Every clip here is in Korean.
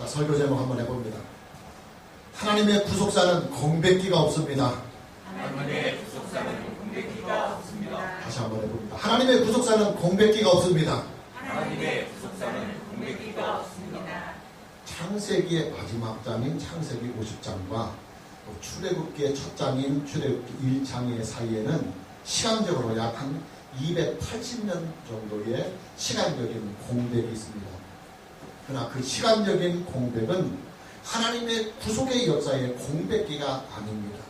자, 설교 제목 한번 해봅니다. 하나님의 구속사는 공백기가 없습니다. 하나님의 구속사는 공백기가 없습니다. 다시 한번 해봅니다. 하나님의 구속사는 공백기가 없습니다. 하나님의 구속사는 공백기가 없습니다. 창세기의 마지막 장인 창세기 50장과 출애굽기의 첫 장인 출애굽기 1장의 사이에는 시간적으로 약 한 280년 정도의 시간적인 공백이 있습니다. 그러나 그 시간적인 공백은 하나님의 구속의 역사의 공백기가 아닙니다.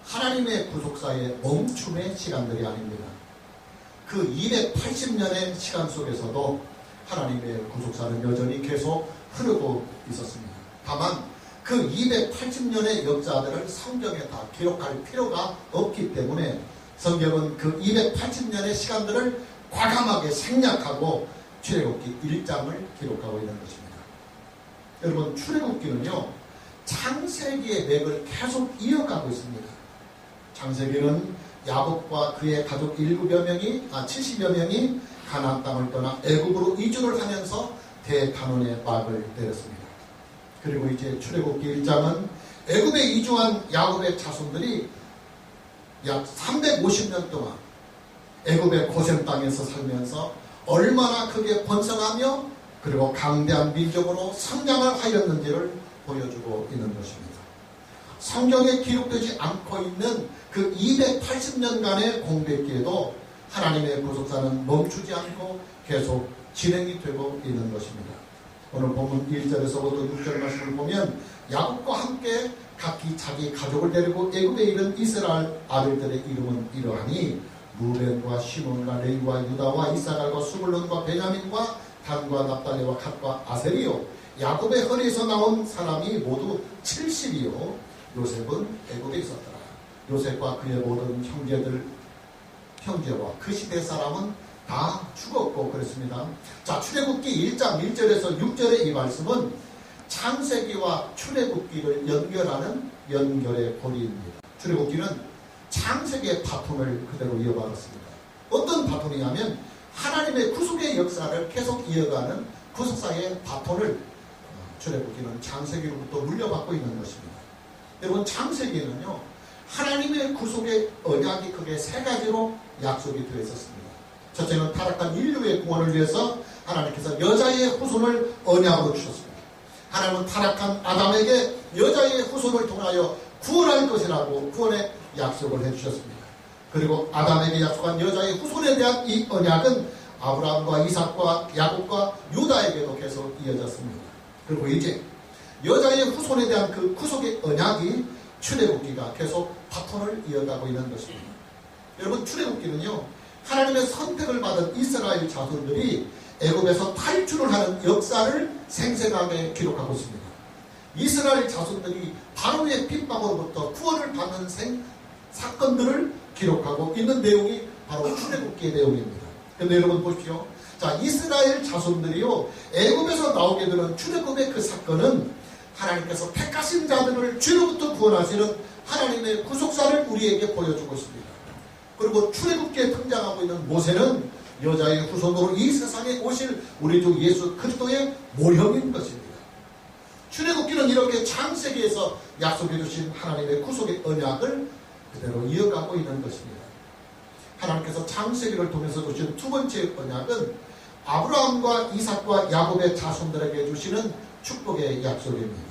하나님의 구속사의 멈춤의 시간들이 아닙니다. 그 280년의 시간 속에서도 하나님의 구속사는 여전히 계속 흐르고 있었습니다. 다만 그 280년의 역사들을 성경에 다 기록할 필요가 없기 때문에 성경은 그 280년의 시간들을 과감하게 생략하고 출애굽기 1장을 기록하고 있는 것입니다. 여러분, 출애굽기는요, 창세기의 맥을 계속 이어가고 있습니다. 창세기는 야곱과 그의 가족 70여 명이 가나안 땅을 떠나 애굽으로 이주를 하면서 대간원의 막을 내렸습니다. 그리고 이제 출애굽기 1장은 애굽에 이주한 야곱의 자손들이 약 350년 동안 애굽의 고센 땅에서 살면서 얼마나 크게 번성하며 그리고 강대한 민족으로 성장을 하였는지를 보여주고 있는 것입니다. 성경에 기록되지 않고 있는 그 280년간의 공백기에도 하나님의 구속사는 멈추지 않고 계속 진행이 되고 있는 것입니다. 오늘 본문 1절에서부터 6절 말씀을 보면 야곱과 함께 각기 자기 가족을 데리고 애굽에 이른 이스라엘 아들들의 이름은 이러하니 루벤과 시몬과 레위와 유다와 이사갈과 수불론과 베냐민과 단과 납달리와 갓과 아셀이요, 야곱의 허리에서 나온 사람이 모두 70이요 요셉은 애굽에 있었더라. 요셉과 그의 모든 형제와 그 시대 사람은 다 죽었고 그랬습니다. 자, 출애굽기 1장 1절에서 6절의 이 말씀은 창세기와 출애굽기를 연결하는 연결의 고리입니다. 출애굽기는 창세기의 바톤을 그대로 이어받았습니다. 어떤 바톤이냐면 하나님의 구속의 역사를 계속 이어가는 구속사의 바톤을 출애굽기는 창세기로부터 물려받고 있는 것입니다. 여러분, 창세기는요, 하나님의 구속의 언약이 크게 세 가지로 약속이 되어 있었습니다. 첫째는 타락한 인류의 구원을 위해서 하나님께서 여자의 후손을 언약으로 주셨습니다. 하나님은 타락한 아담에게 여자의 후손을 통하여 구원할 것이라고 구원의 약속을 해주셨습니다. 그리고 아담에게 약속한 여자의 후손에 대한 이 언약은 아브라함과 이삭과 야곱과 유다에게도 계속 이어졌습니다. 그리고 이제 여자의 후손에 대한 그 구속의 언약이 출애굽기가 계속 바톤을 이어가고 있는 것입니다. 여러분, 출애굽기는요, 하나님의 선택을 받은 이스라엘 자손들이 애굽에서 탈출을 하는 역사를 생생하게 기록하고 있습니다. 이스라엘 자손들이 바로의 핍박으로부터 구원을 받는 사건들을 기록하고 있는 내용이 바로 출애굽기의 내용입니다. 그런데 여러분 보십시오. 자, 이스라엘 자손들이요, 애굽에서 나오게 되는 출애굽의 그 사건은 하나님께서 택하신 자들을 죄로부터 구원하시는 하나님의 구속사를 우리에게 보여주고 있습니다. 그리고 출애굽기에 등장하고 있는 모세는 여자의 후손으로 이 세상에 오실 우리 주 예수 그리스도의 모형인 것입니다. 출애굽기는 이렇게 창세기에서 약속해 주신 하나님의 구속의 언약을 그대로 이어가고 있는 것입니다. 하나님께서 창세기를 통해서 주신 두 번째 언약은 아브라함과 이삭과 야곱의 자손들에게 주시는 축복의 약속입니다.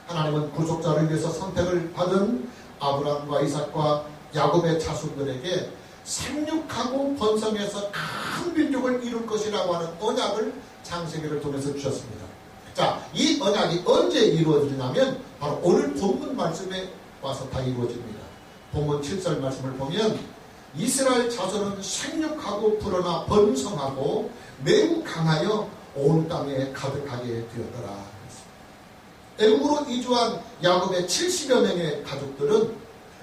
하나님은 구속자를 위해서 선택을 받은 아브라함과 이삭과 야곱의 자손들에게 생육하고 번성해서 큰 민족을 이룰 것이라고 하는 언약을 창세기를 통해서 주셨습니다. 자, 이 언약이 언제 이루어지냐면 바로 오늘 본문 말씀에 와서 다 이루어집니다. 본문 7절 말씀을 보면 이스라엘 자손은 생육하고 불어나 번성하고 매우 강하여 온 땅에 가득하게 되었더라. 애굽으로 이주한 야곱의 70여 명의 가족들은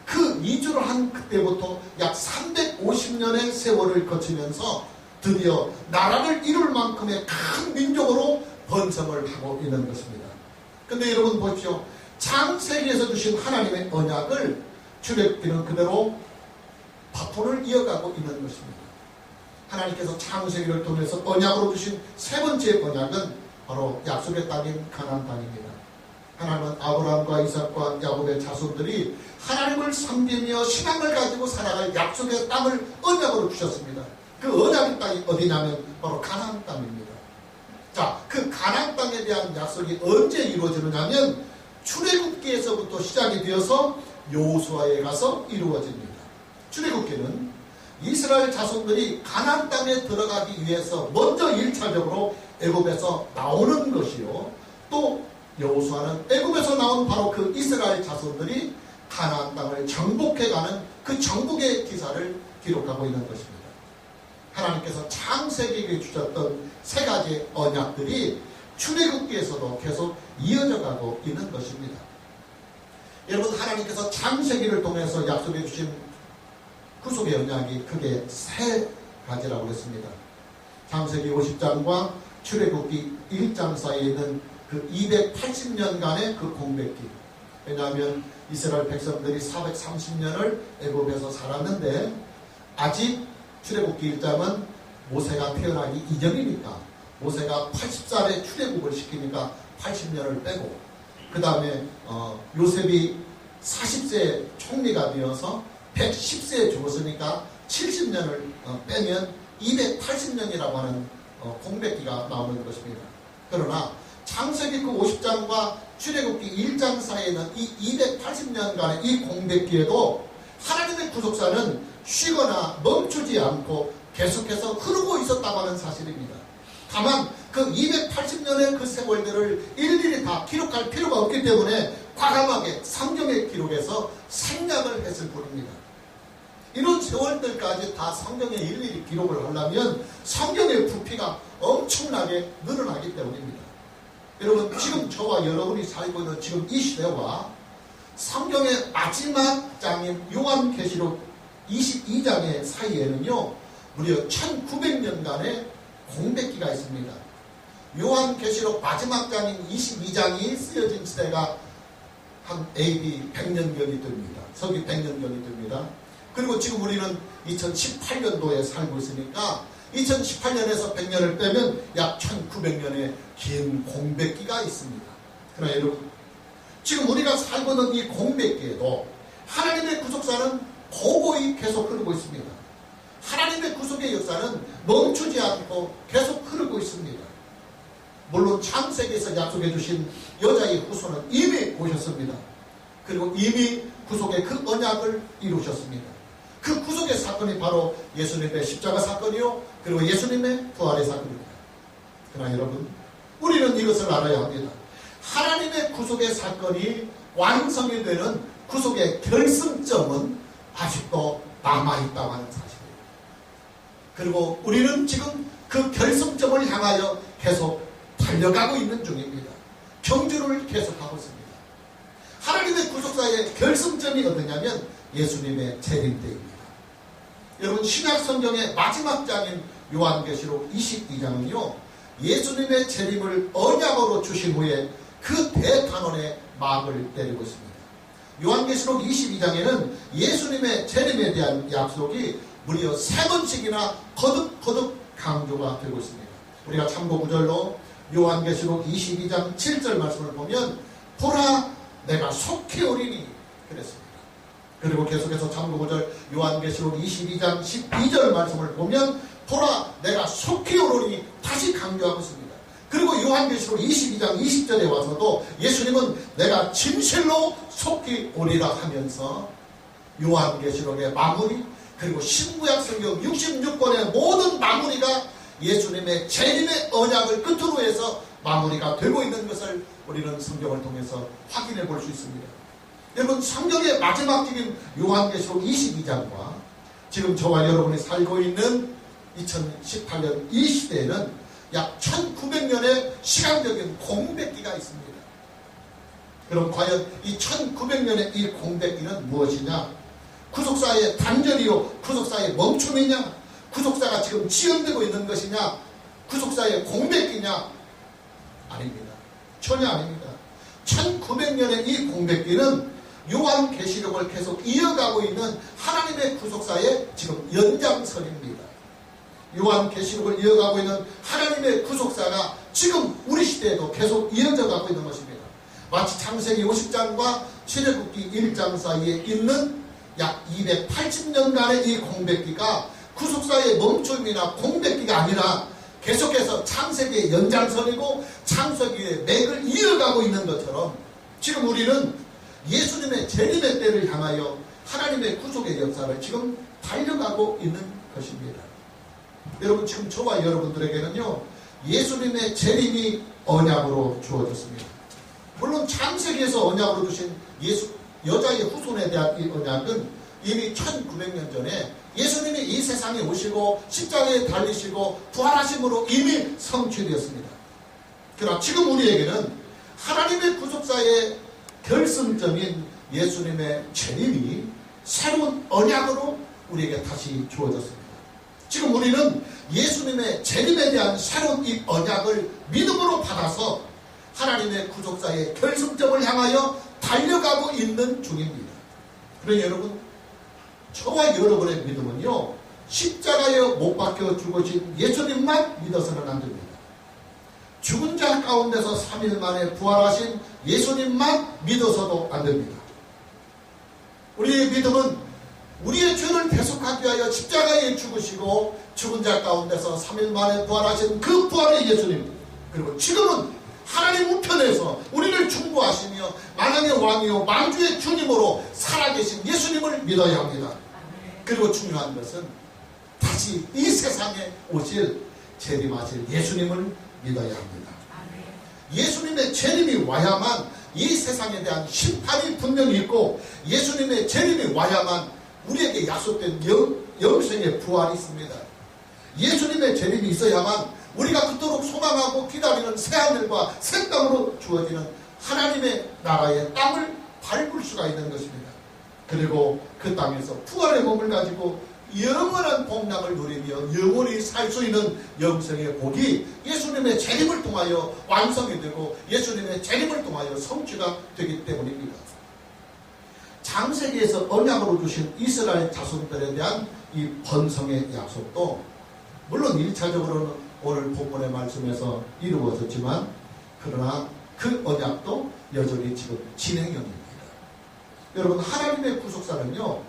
그 이주를 한 그때부터 약 350년의 세월을 거치면서 드디어 나라를 이룰 만큼의 큰 민족으로 번성을 하고 있는 것입니다. 근데 여러분 보십시오. 창세기에서 주신 하나님의 언약을 출애굽기는 그대로 바톤을 이어가고 있는 것입니다. 하나님께서 창세기를 통해서 언약으로 주신 세 번째 언약은 바로 약속의 땅인 가나안 땅입니다. 하나님은 아브라함과 이삭과 야곱의 자손들이 하나님을 섬기며 신앙을 가지고 살아갈 약속의 땅을 언약으로 주셨습니다. 그 언약의 땅이 어디냐면 바로 가나안 땅입니다. 자, 그 가나안 땅에 대한 약속이 언제 이루어지느냐면 출애굽기에서부터 시작이 되어서 여호수아에 가서 이루어집니다. 출애굽기는 이스라엘 자손들이 가나안 땅에 들어가기 위해서 먼저 1차적으로 애굽에서 나오는 것이요, 또 여호수아는 애굽에서 나온 바로 그 이스라엘 자손들이 가나안 땅을 정복해가는 그 정복의 기사를 기록하고 있는 것입니다. 하나님께서 창세기에 주셨던 세 가지 언약들이 출애굽기에서도 계속 이어져 가고 있는 것입니다. 여러분, 하나님께서 창세기를 통해서 약속해 주신 구속의 언약이 크게 세 가지라고 했습니다. 창세기 50장과 출애굽기 1장 사이에 있는 그 280년간의 그 공백기. 왜냐하면 이스라엘 백성들이 430년을 애굽에서 살았는데 아직 출애굽기 1장은 모세가 태어나기 이전이니까 모세가 80살에 출애굽을 시키니까 80년을 빼고, 그 다음에 요셉이 40세에 총리가 되어서 110세에 죽었으니까 70년을 빼면 280년이라고 하는 공백기가 나오는 것입니다. 그러나 창세기 그 50장과 출애굽기 1장 사이에는 이 280년간의 이 공백기에도 하나님의 구속사는 쉬거나 멈추지 않고 계속해서 흐르고 있었다고 하는 사실입니다. 다만 그 280년의 그 세월들을 일일이 다 기록할 필요가 없기 때문에 과감하게 성경의 기록에서 생략을 했을 뿐입니다. 이런 세월들까지 다 성경에 일일이 기록을 하려면 성경의 부피가 엄청나게 늘어나기 때문입니다. 여러분, 지금 저와 여러분이 살고 있는 지금 이 시대와 성경의 마지막 장인 요한계시록 22장의 사이에는요, 무려 1900년간의 공백기가 있습니다. 요한계시록 마지막 장인 22장이 쓰여진 시대가 한 AD 100년경이 됩니다. 서기 100년경이 됩니다. 그리고 지금 우리는 2018년도에 살고 있으니까 2018년에서 100년을 빼면 약 1900년의 긴 공백기가 있습니다. 그러나 여러분, 지금 우리가 살고 있는 이 공백기에도 하나님의 구속사는 고고히 계속 흐르고 있습니다. 하나님의 구속의 역사는 멈추지 않고 계속 흐르고 있습니다. 물론 창세기에서 약속해 주신 여자의 후손은 이미 오셨습니다. 그리고 이미 구속의 그 언약을 이루셨습니다. 그 구속의 사건이 바로 예수님의 십자가 사건이요, 그리고 예수님의 부활의 사건입니다. 그러나 여러분, 우리는 이것을 알아야 합니다. 하나님의 구속의 사건이 완성이 되는 구속의 결승점은 아직도 남아있다고 하는 사실이에요. 그리고 우리는 지금 그 결승점을 향하여 계속 달려가고 있는 중입니다. 경주를 계속하고 있습니다. 하나님의 구속사의 결승점이 어디냐면 예수님의 재림 때입니다. 여러분, 신약 성경의 마지막 장인 요한계시록 22장은요, 예수님의 재림을 언약으로 주신 후에 그 대단원의 막을 때리고 있습니다. 요한계시록 22장에는 예수님의 재림에 대한 약속이 무려 3번씩이나 거듭 강조가 되고 있습니다. 우리가 참고 구절로 요한계시록 22장 7절 말씀을 보면 보라, 내가 속히 오리니 그랬습니다. 그리고 계속해서 참고 구절 요한계시록 22장 12절 말씀을 보면 보라, 내가 속히 오리니 다시 강조하고 있습니다. 그리고 요한계시록 22장 20절에 와서도 예수님은 내가 진실로 속히 오리라 하면서 요한계시록의 마무리, 그리고 신구약 성경 66권의 모든 마무리가 예수님의 재림의 언약을 끝으로 해서 마무리가 되고 있는 것을 우리는 성경을 통해서 확인해 볼 수 있습니다. 여러분, 성경의 마지막 책인 요한계시록 22장과 지금 저와 여러분이 살고 있는 2018년 이 시대에는 약 1900년의 시간적인 공백기가 있습니다. 그럼 과연 이 1900년의 이 공백기는 무엇이냐? 구속사의 단절이요, 구속사의 멈춤이냐? 구속사가 지금 지연되고 있는 것이냐? 구속사의 공백기냐? 아닙니다. 전혀 아닙니다. 1900년의 이 공백기는 요한계시록을 계속 이어가고 있는 하나님의 구속사의 지금 연장선입니다. 요한계시록을 이어가고 있는 하나님의 구속사가 지금 우리 시대에도 계속 이어져 가고 있는 것입니다. 마치 창세기 50장과 출애굽기 1장 사이에 있는 약 280년간의 이 공백기가 구속사의 멈춤이나 공백기가 아니라 계속해서 창세기의 연장선이고 창세기의 맥을 이어가고 있는 것처럼 지금 우리는 예수님의 재림의 때를 향하여 하나님의 구속의 역사를 지금 달려가고 있는 것입니다. 여러분, 지금 저와 여러분들에게는요, 예수님의 재림이 언약으로 주어졌습니다. 물론 창세기에서 언약으로 주신 여자의 후손에 대한 이 언약은 이미 1900년 전에 예수님이 이 세상에 오시고 십자가에 달리시고 부활하심으로 이미 성취되었습니다. 그러나 지금 우리에게는 하나님의 구속사의 결승점인 예수님의 재림이 새로운 언약으로 우리에게 다시 주어졌습니다. 지금 우리는 예수님의 재림에 대한 새로운 이 언약을 믿음으로 받아서 하나님의 구속사의 결승점을 향하여 달려가고 있는 중입니다. 그러니 여러분, 저와 여러분의 믿음은요, 십자가에 못 박혀 죽으신 예수님만 믿어서는 안 됩니다. 죽은 자 가운데서 3일 만에 부활하신 예수님만 믿어서도 안 됩니다. 우리의 믿음은 우리의 죄를 대속하기 위하여 십자가에 죽으시고 죽은 자 가운데서 3일 만에 부활하신 그 부활의 예수님, 그리고 지금은 하나님 우편에서 우리를 충고하시며 만왕의 왕이요 만주의 주님으로 살아계신 예수님을 믿어야 합니다. 그리고 중요한 것은 다시 이 세상에 오실 재림하실 예수님을 믿어야 합니다. 예수님의 재림이 와야만 이 세상에 대한 심판이 분명히 있고 예수님의 재림이 와야만 우리에게 약속된 영생의 부활이 있습니다. 예수님의 재림이 있어야만 우리가 그토록 소망하고 기다리는 새하늘과 새 땅으로 주어지는 하나님의 나라의 땅을 밟을 수가 있는 것입니다. 그리고 그 땅에서 부활의 몸을 가지고 영원한 복락을 누리며 영원히 살 수 있는 영생의 복이 예수님의 재림을 통하여 완성이 되고 예수님의 재림을 통하여 성취가 되기 때문입니다. 창세기에서 언약으로 주신 이스라엘 자손들에 대한 이 번성의 약속도 물론 1차적으로는 오늘 본문의 말씀에서 이루어졌지만 그러나 그 언약도 여전히 지금 진행형입니다. 여러분, 하나님의 구속사는요,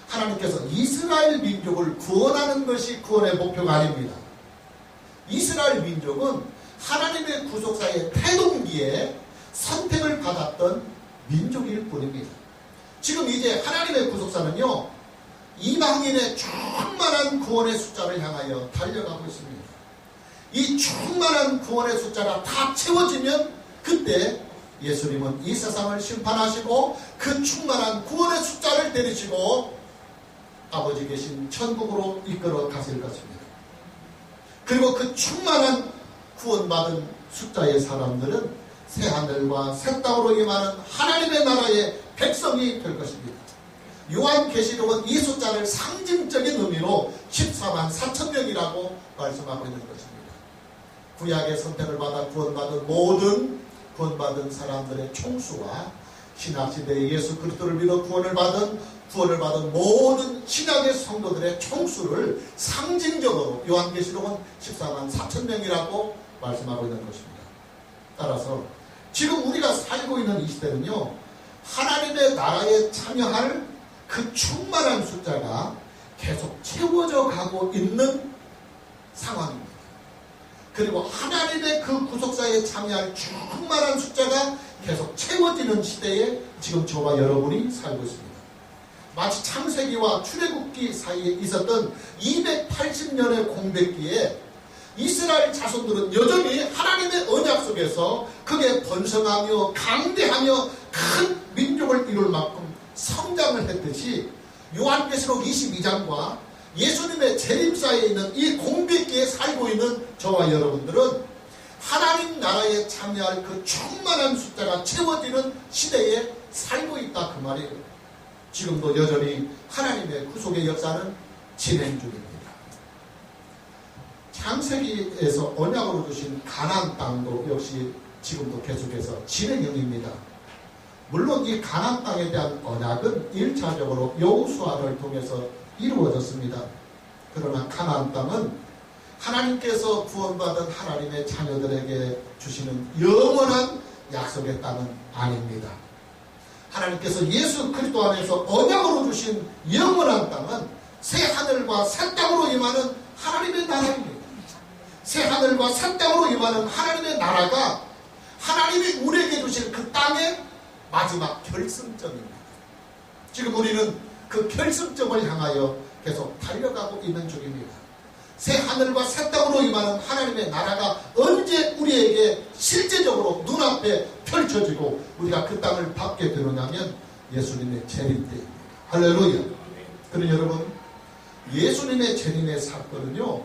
하나님께서 이스라엘 민족을 구원하는 것이 구원의 목표가 아닙니다. 이스라엘 민족은 하나님의 구속사의 태동기에 선택을 받았던 민족일 뿐입니다. 지금 이제 하나님의 구속사는요, 이방인의 충만한 구원의 숫자를 향하여 달려가고 있습니다. 이 충만한 구원의 숫자가 다 채워지면 그때 예수님은 이 세상을 심판하시고 그 충만한 구원의 숫자를 데리시고 아버지 계신 천국으로 이끌어 가실 것입니다. 그리고 그 충만한 구원받은 숫자의 사람들은 새하늘과 새 땅으로 임하는 하나님의 나라의 백성이 될 것입니다. 요한계시록은 이 숫자를 상징적인 의미로 14만 4천 명이라고 말씀하고 있는 것입니다. 구약의 선택을 받아 구원받은 모든 구원받은 사람들의 총수와 신약시대의 예수 그리스도를 믿어 구원을 받은 모든 신약의 성도들의 총수를 상징적으로 요한계시록은 14만 4천 명이라고 말씀하고 있는 것입니다. 따라서 지금 우리가 살고 있는 이 시대는요, 하나님의 나라에 참여할 그 충만한 숫자가 계속 채워져 가고 있는 상황입니다. 그리고 하나님의 그 구속사에 참여할 충만한 숫자가 계속 채워지는 시대에 지금 저와 여러분이 살고 있습니다. 마치 창세기와 출애굽기 사이에 있었던 280년의 공백기에 이스라엘 자손들은 여전히 하나님의 언약 속에서 크게 번성하며 강대하며 큰 민족을 이룰 만큼 성장을 했듯이 요한계시록 22장과 예수님의 재림사에 있는 이 공백기에 살고 있는 저와 여러분들은 하나님 나라에 참여할 그 충만한 숫자가 채워지는 시대에 살고 있다 그 말이에요. 지금도 여전히 하나님의 구속의 역사는 진행 중입니다. 창세기에서 언약으로 주신 가나안 땅도 역시 지금도 계속해서 진행형입니다. 물론 이 가나안 땅에 대한 언약은 1차적으로 여호수아를 통해서 이루어졌습니다. 그러나 가나안 땅은 하나님께서 구원받은 하나님의 자녀들에게 주시는 영원한 약속의 땅은 아닙니다. 하나님께서 예수 그리스도 안에서 언약으로 주신 영원한 땅은 새 하늘과 새 땅으로 임하는 하나님의 나라입니다. 새 하늘과 새 땅으로 임하는 하나님의 나라가 하나님이 우리에게 주신 그 땅의 마지막 결승점입니다. 지금 우리는 그 결승점을 향하여 계속 달려가고 있는 중입니다. 새 하늘과 새 땅으로 임하는 하나님의 나라가 언제 우리에게 실제적으로 눈앞에 펼쳐지고 우리가 그 땅을 받게 되느냐면 예수님의 재림 때입니다. 할렐루야. 그럼 여러분, 예수님의 재림의 사건은요,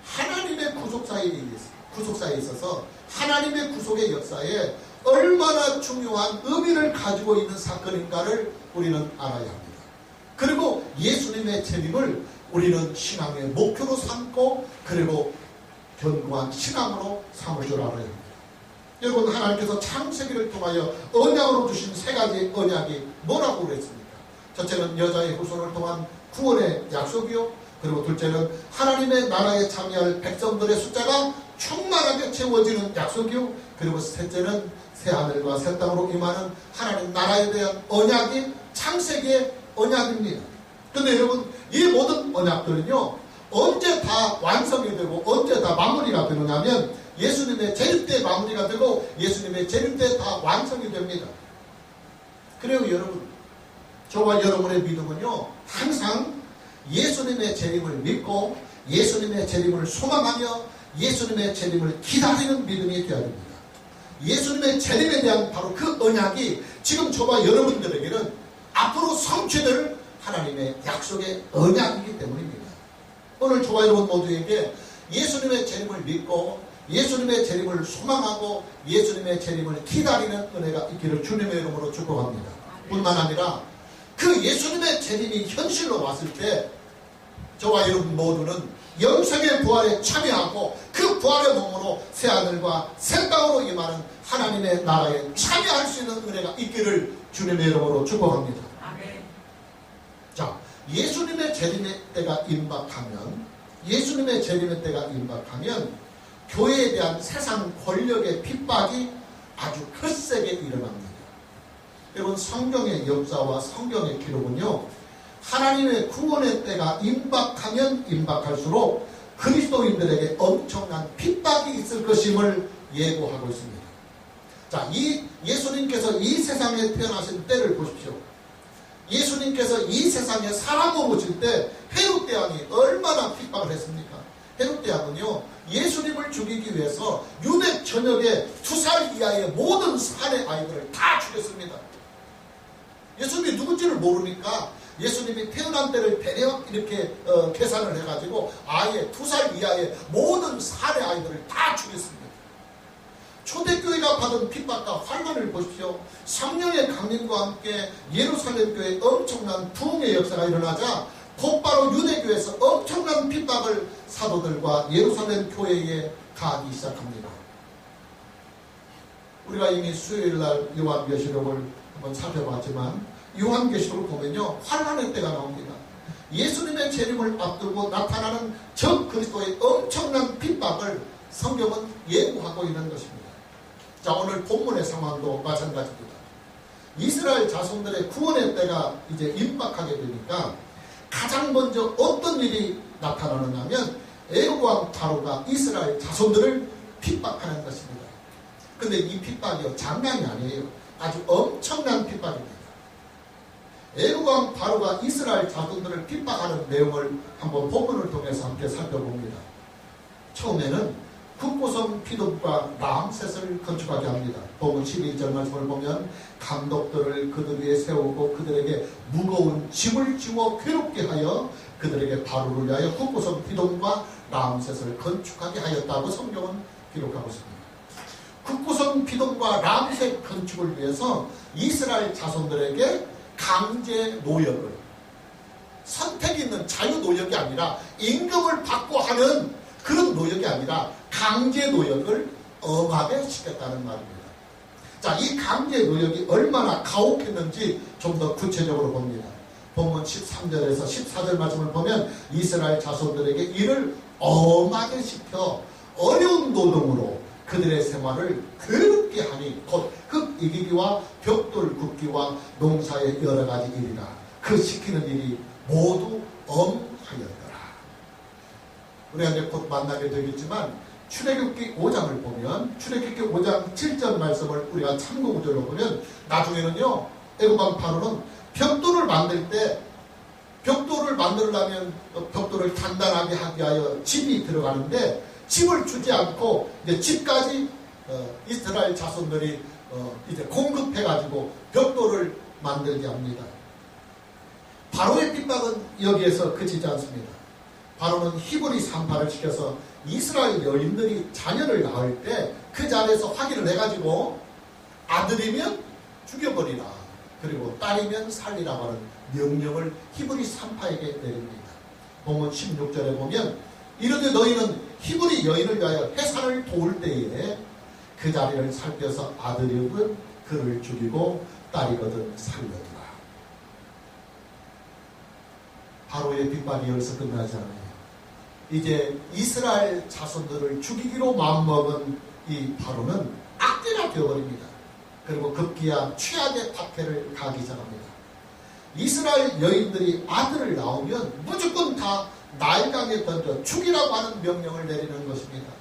하나님의 구속사에 있어서 하나님의 구속의 역사에 얼마나 중요한 의미를 가지고 있는 사건인가를 우리는 알아야 합니다. 그리고 예수님의 재림을 우리는 신앙의 목표로 삼고 그리고 견고한 신앙으로 삼을 줄 알아야 합니다. 여러분, 하나님께서 창세기를 통하여 언약으로 주신 세 가지 언약이 뭐라고 그랬습니까? 첫째는 여자의 후손을 통한 구원의 약속이요, 그리고 둘째는 하나님의 나라에 참여할 백성들의 숫자가 충만하게 채워지는 약속이요, 그리고 셋째는 새하늘과 새 땅으로 임하는 하나님 나라에 대한 언약이 창세기의 언약입니다. 그런데 여러분, 이 모든 언약들은요, 언제 다 완성이 되고 언제 다 마무리가 되느냐면 예수님의 재림 때 마무리가 되고 예수님의 재림 때 다 완성이 됩니다. 그래요, 여러분, 저와 여러분의 믿음은요, 항상 예수님의 재림을 믿고 예수님의 재림을 소망하며 예수님의 재림을 기다리는 믿음이 되어야 됩니다. 예수님의 재림에 대한 바로 그 언약이 지금 저와 여러분들에게는 앞으로 성취될 하나님의 약속의 언약이기 때문입니다. 오늘 저와 여러분 모두에게 예수님의 재림을 믿고 예수님의 재림을 소망하고 예수님의 재림을 기다리는 은혜가 있기를 주님의 이름으로 축복합니다. 뿐만 아니라 그 예수님의 재림이 현실로 왔을 때 저와 여러분 모두는 영생의 부활에 참여하고 그 부활의 몸으로 새하늘과 새 땅으로 임하는 하나님의 나라에 참여할 수 있는 은혜가 있기를 주님의 이름으로 축복합니다. 아멘. 자, 예수님의 재림의 때가 임박하면 교회에 대한 세상 권력의 핍박이 아주 거세게 일어납니다. 여러분, 성경의 역사와 성경의 기록은요, 하나님의 구원의 때가 임박하면 임박할수록 그리스도인들에게 엄청난 핍박이 있을 것임을 예고하고 있습니다. 자, 이 예수님께서 이 세상에 태어나신 때를 보십시오. 예수님께서 이 세상에 사람으로 오실 때 헤롯 대왕이 얼마나 핍박을 했습니까? 헤롯 대왕은요, 예수님을 죽이기 위해서 유대 전역의 2살 이하의 모든 산의 아이들을 다 죽였습니다. 예수님이 누군지를 모르니까 예수님이 태어난 때를 대략 이렇게 계산을 해가지고 아예 2살 이하의 모든 산의 아이들을 다 죽였습니다. 초대교회가 받은 핍박과 환난을 보십시오. 성령의 강림과 함께 예루살렘 교회에 엄청난 부흥의 역사가 일어나자 곧바로 유대교회에서 엄청난 핍박을 사도들과 예루살렘 교회에 가하기 시작합니다. 우리가 이미 수요일날 요한계시록을 한번 살펴봤지만 요한계시록을 보면요, 환난의 때가 나옵니다. 예수님의 재림을 앞두고 나타나는 적 그리스도의 엄청난 핍박을 성경은 예고하고 있는 것입니다. 자, 오늘 본문의 상황도 마찬가지입니다. 이스라엘 자손들의 구원의 때가 이제 임박하게 되니까 가장 먼저 어떤 일이 나타나느냐면 애국왕 바로가 이스라엘 자손들을 핍박하는 것입니다. 근데 이 핍박이요, 장난이 아니에요. 아주 엄청난 핍박입니다. 애국왕 바로가 이스라엘 자손들을 핍박하는 내용을 한번 본문을 통해서 함께 살펴봅니다. 처음에는 국고성 피돔과 람셋을 건축하게 합니다. 본문 12절 말씀을 보면 감독들을 그들 위에 세우고 그들에게 무거운 짐을 지워 괴롭게 하여 그들에게 바로를 위하여 국고성 피돔과 람셋을 건축하게 하였다고 성경은 기록하고 있습니다. 국고성 피돔과 람셋 건축을 위해서 이스라엘 자손들에게 강제 노역을, 선택이 있는 자유 노역이 아니라 임금을 받고 하는 그런 노역이 아니라 강제 노역을 엄하게 시켰다는 말입니다. 자, 이 강제 노역이 얼마나 가혹했는지 좀 더 구체적으로 봅니다. 본문 13절에서 14절 말씀을 보면 이스라엘 자손들에게 이를 엄하게 시켜 어려운 노동으로 그들의 생활을 괴롭게 하니 곧 흙이기기와 벽돌 굽기와 농사의 여러 가지 일이라. 그 시키는 일이 모두 엄하였더라. 우리가 이제 곧 만나게 되겠지만 출애굽기 5장을 보면 출애굽기 5장 7절 말씀을 우리가 참고 구절로 보면 나중에는요 애굽왕 파로는 벽돌을 만들 때 벽돌을 만들려면 벽돌을 단단하게 하기 위하여 집이 들어가는데 집을 주지 않고 이제 집까지 이스라엘 자손들이 이제 공급해가지고 벽돌을 만들게 합니다. 바로의 핍박은 여기에서 그치지 않습니다. 바로는 히브리 산파를 시켜서 이스라엘 여인들이 자녀를 낳을 때 그 자리에서 확인을 해가지고 아들이면 죽여버리라, 그리고 딸이면 살리라고 하는 명령을 히브리 산파에게 내립니다. 본문 16절에 보면 이르되 너희는 히브리 여인을 위하여 해산을 도울 때에 그 자리를 살펴서 아들이거든 그를 죽이고 딸이거든 살려두라. 바로의 핍박이 여기서 끝나지 않아요. 이제 이스라엘 자손들을 죽이기로 마음먹은 이 바로는 악귀가 되어버립니다. 그리고 급기야 최악의 박해를 가기 시작합니다. 이스라엘 여인들이 아들을 낳으면 무조건 다 나일강에 던져 죽이라고 하는 명령을 내리는 것입니다.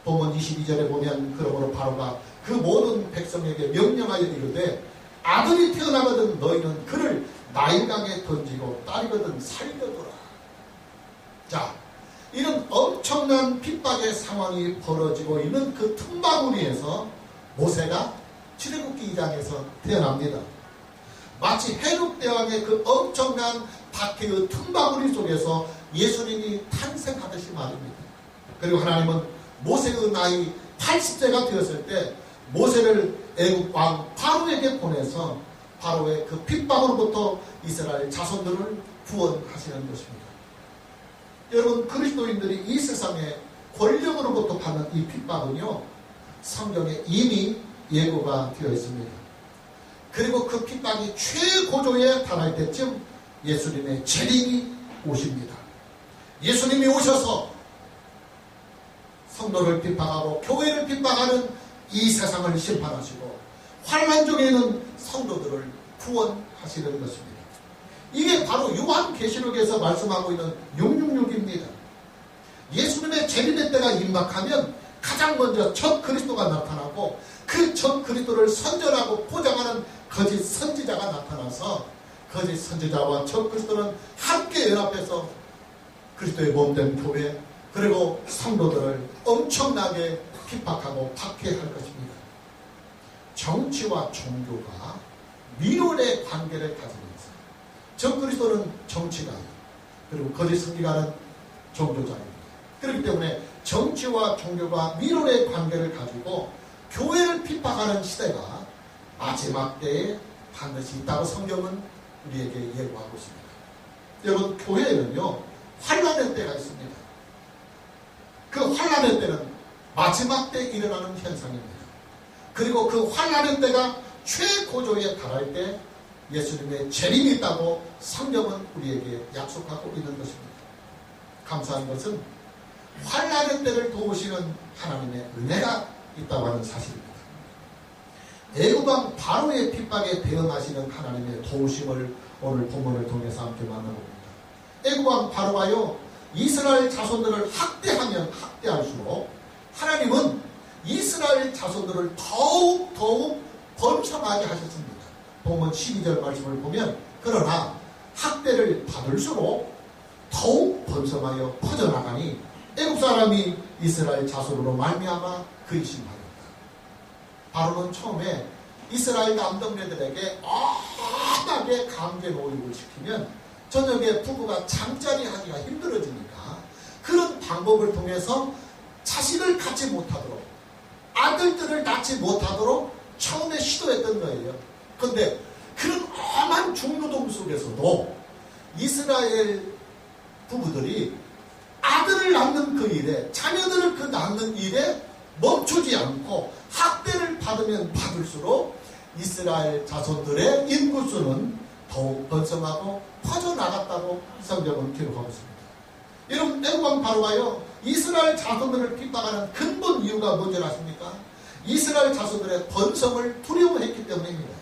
본문 22절에 보면 그러므로 바로가 그 모든 백성에게 명령하여 이르되 아들이 태어나거든 너희는 그를 나일강에 던지고 딸이거든 살려두라. 자, 이런 엄청난 핍박의 상황이 벌어지고 있는 그 틈바구니에서 모세가 출애굽기 2장에서 태어납니다. 마치 헤롯대왕의 그 엄청난 박해의 틈바구니 속에서 예수님이 탄생하듯이 말입니다. 그리고 하나님은 모세의 나이 80세가 되었을 때 모세를 애굽 왕 바로에게 보내서 바로의 그 핍박으로부터 이스라엘 자손들을 구원하시는 것입니다. 여러분, 그리스도인들이 이 세상에 권력으로부터 받는 이 핍박은요 성경에 이미 예고가 되어 있습니다. 그리고 그 핍박이 최고조에 달할 때쯤 예수님의 재림이 오십니다. 예수님이 오셔서 성도를 핍박하고 교회를 핍박하는 이 세상을 심판하시고 환난 중에 있는 성도들을 구원하시는 것입니다. 이게 바로 요한계시록에서 말씀하고 있는 666입니다. 예수님의 재림의 때가 임박하면 가장 먼저 첫 그리스도가 나타나고 그 첫 그리스도를 선전하고 포장하는 거짓 선지자가 나타나서 거짓 선지자와 첫 그리스도는 함께 연합해서 그리스도의 몸된 교회 그리고 성도들을 엄청나게 핍박하고 박해할 것입니다. 정치와 종교가 밀원의 관계를 가지고 있어요. 첫 그리스도는 정치가 그리고 거짓 선지자는 종교자입니다. 그렇기 때문에 정치와 종교가 밀원의 관계를 가지고 교회를 핍박하는 시대가 마지막 때에 반드시 있다고 성경은 우리에게 예고하고 있습니다. 여러분, 교회에는요 환난의 때가 있습니다. 그 환난의 때는 마지막 때 일어나는 현상입니다. 그리고 그 환난의 때가 최고조에 달할 때 예수님의 재림이 있다고 성경은 우리에게 약속하고 있는 것입니다. 감사한 것은 환난의 때를 도우시는 하나님의 은혜가 있다고 하는 사실입니다. 애굽왕 바로의 핍박에 대응하시는 하나님의 도우심을 오늘 본문을 통해서 함께 만나봅니다. 애굽왕 바로가요 이스라엘 자손들을 학대하면 학대할수록 하나님은 이스라엘 자손들을 더욱 번성하게 하셨습니다. 본문 12절 말씀을 보면 그러나 학대를 받을수록 더욱 번성하여 퍼져나가니 애굽 사람이 이스라엘 자손으로 말미암아 근심하였다. 바로는 처음에 이스라엘 남동네들에게 엄하게 강제 노역을 시키면 저녁에 부부가 잠자리 하기가 힘들어지니까 그런 방법을 통해서 자식을 갖지 못하도록 아들들을 낳지 못하도록 처음에 시도했던 거예요. 그런데 그런 엄한 중노동 속에서도 이스라엘 부부들이 아들을 낳는 그 일에 자녀들을 그 낳는 일에 멈추지 않고 학대를 받으면 받을수록 이스라엘 자손들의 인구수는 더욱 번성하고 퍼져나갔다고 성경은 기록하고 있습니다. 여러분, 애국왕 바로가요, 이스라엘 자손들을 핍박하는 근본 이유가 뭔지 아십니까? 이스라엘 자손들의 번성을 두려워했기 때문입니다.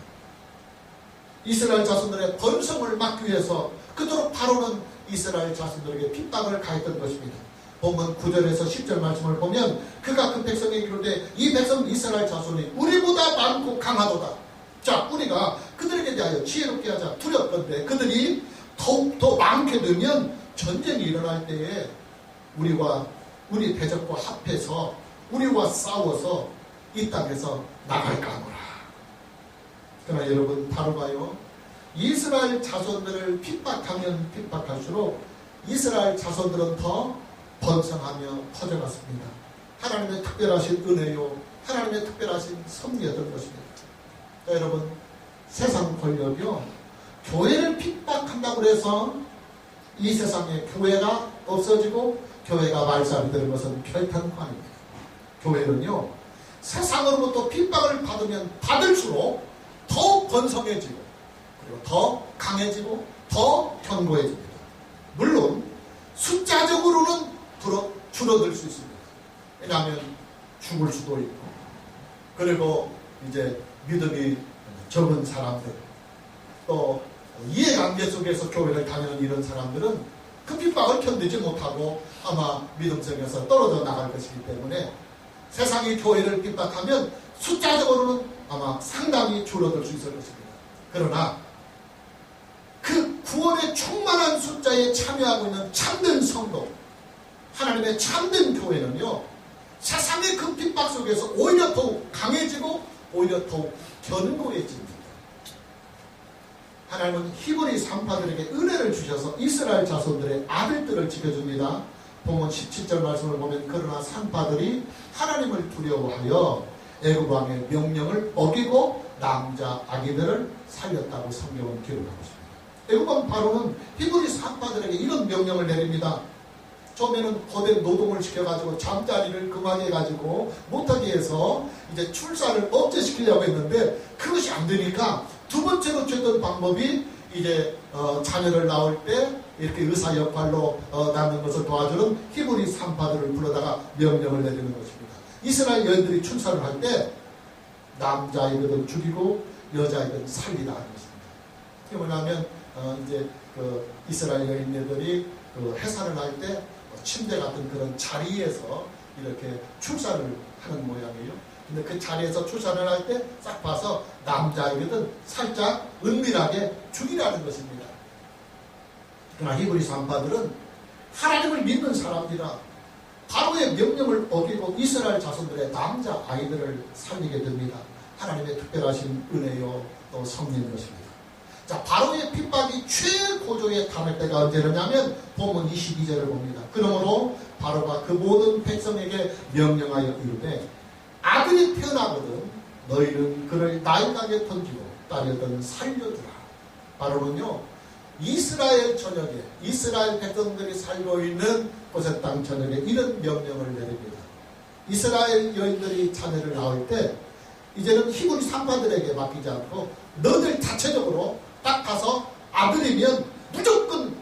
이스라엘 자손들의 번성을 막기 위해서 그토록 바로는 이스라엘 자손들에게 핍박을 가했던 것입니다. 본문 9절에서 10절 말씀을 보면 그가 그 백성에게 이르되 이 백성 이스라엘 자손이 우리보다 많고 강하도다. 자, 우리가 그들에게 대하여 지혜롭게 하자. 두렵건대 그들이 더욱더 많게 되면 전쟁이 일어날 때에 우리 대적과 합해서 우리와 싸워서 이 땅에서 나갈까 하노라. 그러나 여러분, 바로가요, 이스라엘 자손들을 핍박하면 핍박할수록 이스라엘 자손들은 더 번성하며 퍼져갔습니다. 하나님의 특별하신 은혜요, 하나님의 특별하신 섭리였던 것입니다. 자, 여러분, 세상 권력이요, 교회를 핍박한다고 해서 이 세상에 교회가 없어지고 교회가 말살이 되는 것은 결단코 아닙니다. 교회는요, 세상으로부터 핍박을 받으면 받을수록 더 번성해지고 그리고 더 강해지고 더 견고해집니다. 물론 숫자적으로는 줄어들 수 있습니다. 왜냐하면 죽을 수도 있고, 그리고 이제 믿음이 적은 사람들, 또 이해관계 속에서 교회를 다니는 이런 사람들은 그 핍박을 견디지 못하고 아마 믿음성에서 떨어져 나갈 것이기 때문에 세상이 교회를 핍박하면 숫자적으로는 아마 상당히 줄어들 수 있을 것입니다. 그러나 그 구원의 충만한 숫자에 참여하고 있는 참된 성도, 하나님의 참된 교회는요, 세상의 그 핍박 속에서 오히려 더욱 강해지고 오히려 더욱 견고해집니다. 하나님은 히브리 산파들에게 은혜를 주셔서 이스라엘 자손들의 아들들을 지켜줍니다. 본문 17절 말씀을 보면 그러나 산파들이 하나님을 두려워하여 애굽 왕의 명령을 어기고 남자 아기들을 살렸다고 성경은 기록하고 있습니다. 애굽 왕 바로는 히브리 산파들에게 이런 명령을 내립니다. 처음에는 거대 노동을 시켜가지고 잠자리를 금하게 해가지고 못하게 해서 이제 출산을 억제시키려고 했는데 그것이 안 되니까 두 번째로 취했던 방법이 이제 자녀를 낳을 때 이렇게 의사 역할로 낳는 것을 도와주는 히브리 산파들을 불러다가 명령을 내리는 것입니다. 이스라엘 여인들이 출산을 할 때 남자아이들은 죽이고 여자아이들은 살리라 하는 것입니다. 그게 뭐냐면 이제 그 이스라엘 여인들이 그 해산을 할 때 침대 같은 그런 자리에서 이렇게 출산을 하는 모양이에요. 근데 그 자리에서 출산을 할 때 싹 봐서 남자아이거든 살짝 은밀하게 죽이라는 것입니다. 그러나 히브리 산파들은 하나님을 믿는 사람이라 바로의 명령을 어기고 이스라엘 자손들의 남자아이들을 살리게 됩니다. 하나님의 특별하신 은혜요 또 섭리인 것입니다. 자, 바로의 핍박이 최고조에 달할 때가 언제냐면 본문 22절을 봅니다. 그러므로 바로가 그 모든 백성에게 명령하여 이르되 아들이 태어나거든 너희는 그를 나일강에 던지고 딸이든 살려주라. 바로는요, 이스라엘 전역에 이스라엘 백성들이 살고 있는 고센 땅 전역에 이런 명령을 내립니다. 이스라엘 여인들이 자녀를 낳을 때 이제는 히브리 산파들에게 맡기지 않고 너들 자체적으로 딱 가서 아들이면 무조건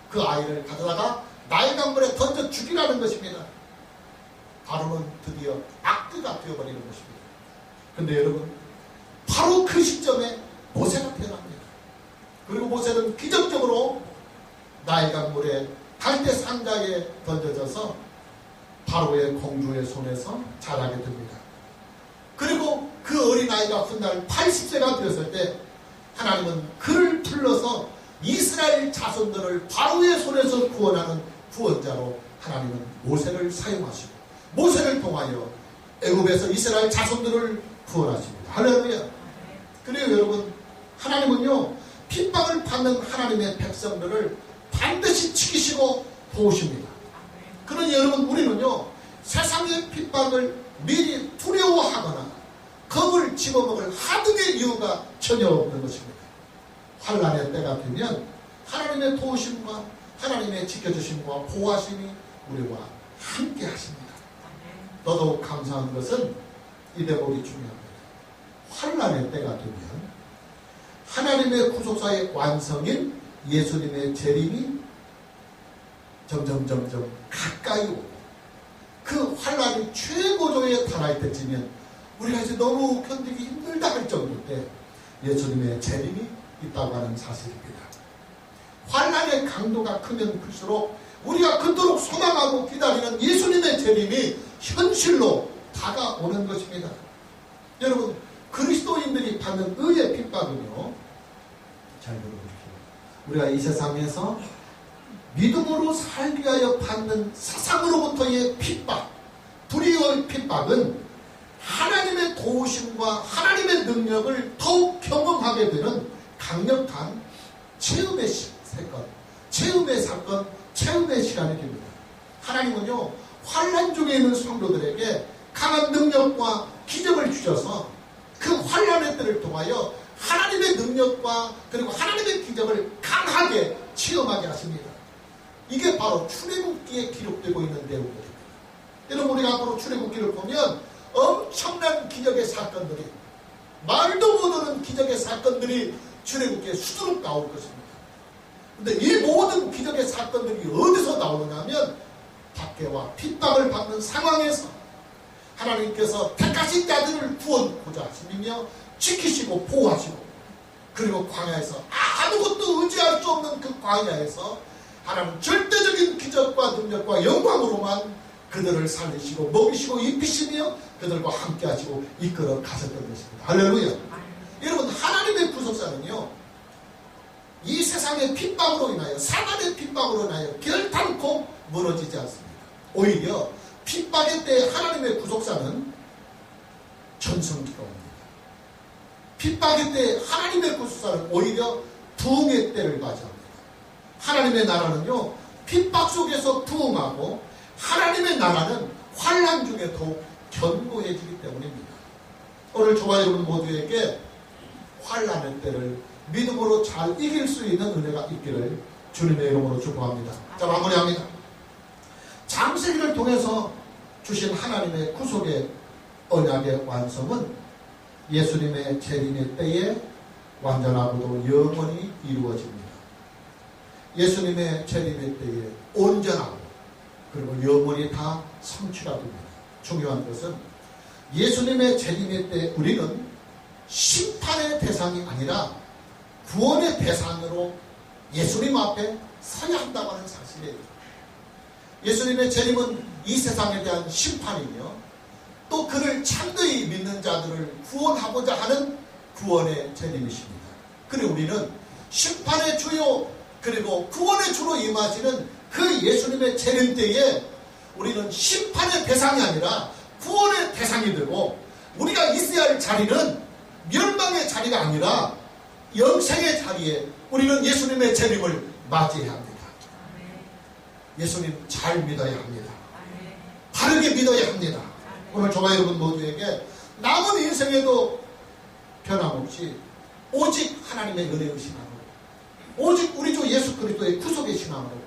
그 아이를 가져다가 나일강물에 던져 죽이라는 것입니다. 바로는 드디어 악귀가 되어버리는 것입니다. 근데 여러분, 바로 그 시점에 모세가 태어납니다. 그리고 모세는 기적적으로 나일강물에 갈대 상자에 던져져서 바로의 공주의 손에서 자라게 됩니다. 그리고 그 어린아이가 훗날 80세가 되었을 때 하나님은 그를 불러서 이스라엘 자손들을 바로의 손에서 구원하는 구원자로 하나님은 모세를 사용하시고 모세를 통하여 애굽에서 이스라엘 자손들을 구원하십니다. 할렐루야. 그래요 여러분, 하나님은요 핍박을 받는 하나님의 백성들을 반드시 지키시고 도우십니다. 그러니 여러분, 우리는요 세상의 핍박을 미리 두려워하거나 겁을 집어먹을 하등의 이유가 전혀 없는 것입니다. 환난의 때가 되면 하나님의 도우심과 하나님의 지켜주심과 보호하심이 우리와 함께 하십니다. 더더욱 감사한 것은 이 대목이 중요합니다. 환난의 때가 되면 하나님의 구속사의 완성인 예수님의 재림이 점점 가까이 오고 그 환란이 최고조에 달할 때쯤이면 우리가 이제 너무 견디기 힘들다 할 정도 때 예수님의 재림이 있다고 하는 사실입니다. 환란의 강도가 크면 클수록 우리가 그토록 소망하고 기다리는 예수님의 재림이 현실로 다가오는 것입니다. 여러분, 그리스도인들이 받는 의의 핍박은요, 잘 들어보십시오. 우리가 이 세상에서 믿음으로 살기 위하여 받는 사상으로부터의 핍박, 불의의 핍박은 하나님의 도우심과 하나님의 능력을 더욱 경험하게 되는 강력한 체험의 사건, 체험의 시간이 됩니다. 하나님은요, 환란 중에 있는 성도들에게 강한 능력과 기적을 주셔서 그 환란의 때를 통하여 하나님의 능력과 그리고 하나님의 기적을 강하게 체험하게 하십니다. 이게 바로 출애굽기에 기록되고 있는 내용입니다. 여러분, 우리가 앞으로 출애굽기를 보면 엄청난 기적의 사건들이, 말도 못하는 기적의 사건들이 출애굽기에 수두룩 나올 것입니다. 그런데 이 모든 기적의 사건들이 어디서 나오느냐 하면 박해와 핍박을 받는 상황에서 하나님께서 택하신 자들을 구원하고자 하시며 지키시고 보호하시고, 그리고 광야에서 아무것도 의지할 수 없는 그 광야에서 하나님 절대적인 기적과 능력과 영광으로만 그들을 살리시고 먹이시고 입히시며 그들과 함께 하시고 이끌어 가셨던 것입니다. 할렐루야. 여러분, 하나님의 구속사는요, 이 세상의 핍박으로 인하여, 사단의 핍박으로 인하여 결단코 무너지지 않습니다. 오히려 핍박의 때 하나님의 구속사는 전성기가 옵니다. 핍박의 때 하나님의 구속사는 오히려 부흥의 때를 맞이합니다. 하나님의 나라는요, 핍박 속에서 부흥하고 하나님의 나라는 환란 중에 더욱 견고해지기 때문입니다. 오늘 저와 여러분 모두에게 환란의 때를 믿음으로 잘 이길 수 있는 은혜가 있기를 주님의 이름으로 축복합니다. 자, 마무리합니다. 창세기를 통해서 주신 하나님의 구속의 언약의 완성은 예수님의 재림의 때에 완전하고도 영원히 이루어집니다. 예수님의 재림의 때에 온전하고 그리고 영원히 다 성취가 됩니다. 중요한 것은 예수님의 재림의 때 우리는 심판의 대상이 아니라 구원의 대상으로 예수님 앞에 서야 한다고 하는 사실이에요. 예수님의 재림은 이 세상에 대한 심판이며 또 그를 참되이 믿는 자들을 구원하고자 하는 구원의 재림이십니다. 그리고 우리는 심판의 주요 그리고 구원의 주로 임하시는 그 예수님의 재림 때에 우리는 심판의 대상이 아니라 구원의 대상이 되고, 우리가 있어야 할 자리는 멸망의 자리가 아니라 영생의 자리에 우리는 예수님의 재림을 맞이해야 합니다. 예수님 잘 믿어야 합니다. 바르게 믿어야 합니다. 오늘 저와 여러분 모두에게 남은 인생에도 변함없이 오직 하나님의 은혜의 신앙으로, 오직 우리 주 예수 그리스도의 구속의 신앙으로,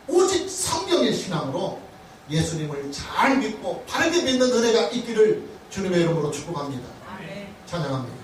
오직 성경의 신앙으로 예수님을 잘 믿고 바르게 믿는 은혜가 있기를 주님의 이름으로 축복합니다. 찬양합니다.